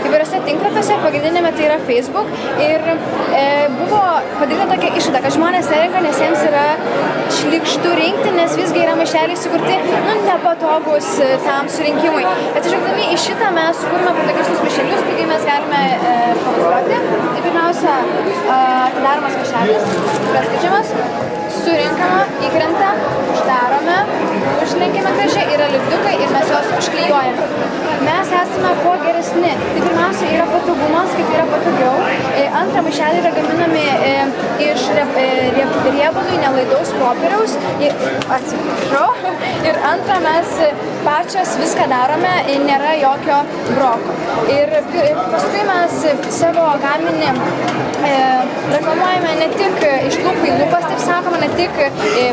įvairiose tinklapiuose, pagrindinėme tai yra Facebook. Ir buvo padaryta tokia išvada, kad žmonės nerenka, nes jiems yra šlykštu rinkti, nes visgi yra maišeliai sukurti nepatogus tam surinkimui. Atsižvelgdami į šitą mes sukūrėme patogesnius maišelius, taigi mes galime pakuoti. Tai pirmiausia, atidaromas maišelis, praskaičiamas, surinkama, įkrenta, uždarome, užlenkime gražiai, yra lipdukai ir mes juos užklijuojame. Mes esame kuo geresni. Tai pirmiausia yra patogumas, kaip yra patogiau. Antra, maišeliai yra gaminami iš riebalui nelaidaus popieriaus. Atsiprašau. Ir antra, mes pačios viską darome, nėra jokio broko. Ir paskui mes savo gaminį reklamuojame ne tik iš lūpų į lūpas, taip sakoma, ne tik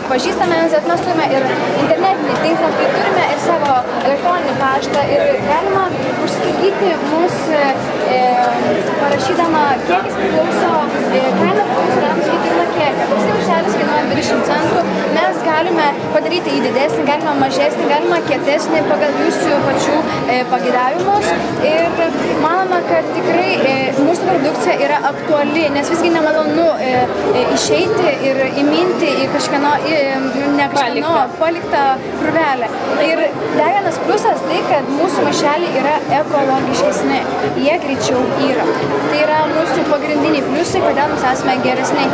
pažįstamėms, bet mes turime ir internetinį tinklapį, turime ir savo elektroninį paštą ir galima užsakyti mus parašydama, kiek jis priklauso, kaina priklauso, galima sakyti ir nuo kiekio. Toksai maišelis kainuoja 20 centų, mes galime padaryti jį didesnį, galima mažesnį, galima kietesnį pagal jūsų pačių pageidavimus ir manome, kad tikrai mūsų produkcija yra aktuali, nes visgi nemalonu išeiti ir įminti į kažkieno paliktą krūvelę. Ir dar vienas pliusas tai, kad mūsų maišeliai yra ekologiškesni, jie greičiau yra. Tai yra mūsų pagrindiniai pliusai, kodėl mes esame geresni.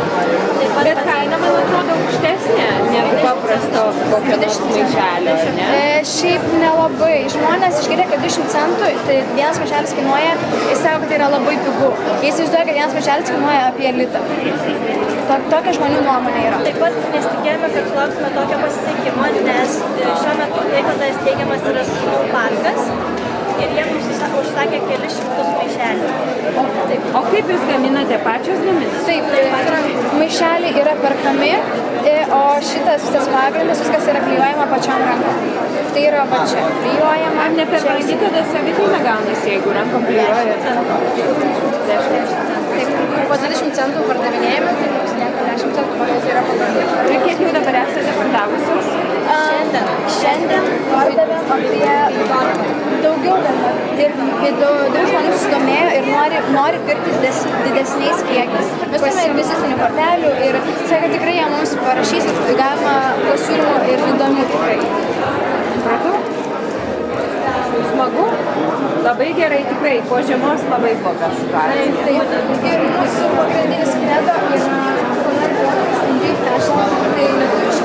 Bet kaina, man atrodo, aukštesnė negu paprasto kokio maišelio, ne? Šiaip nelabai. Žmonės išgirdė, kad 20 centų, tai vienas maišelis kainuoja, jis sako, kad tai yra labai pigu. Jis įsivaizduoja, kad vienas maišelis kainuoja apie litą. Tokia žmonių nuomonė yra. Taip pat nesitikėjome, kad sulauksime tokio pasisekimo, nes šiuo metu Klaipėdoje steigiamas yra sūnų parkas ir jie mums užsakė kelis šimtus maišelių. O kaip jūs gaminate, pačios gaminate? Taip, maišeliai yra perkami, o šitas pagrindas, viskas yra klijuojama pačiom rankom. Tai yra va čia klijuojama. Ar ne per brangi tada savikaina gaunasi, jeigu rankom klijuoja? 10 centų. Taip, po 20 centų pardavinėjame, tai mums lieka 10 centų, pagal tai yra pabrangi. Ir kiek jau dabar esate pardavusios? Šiandien pardavėm apie daugiau dabar. Ir daug žmonių susidomėjo ir nori pirkti didesniais kiekiais. Mes turime ir vizitinių kortelių ir sakė, tikrai jie mums parašys, galima pasiūlymų ir įdomių tikrai. Supratau? Smagu? Labai gerai tikrai, po žiemos labai bloga situacija. Taip. Ir mūsų pagrindinis kredo yra fashion, tai lietuviškai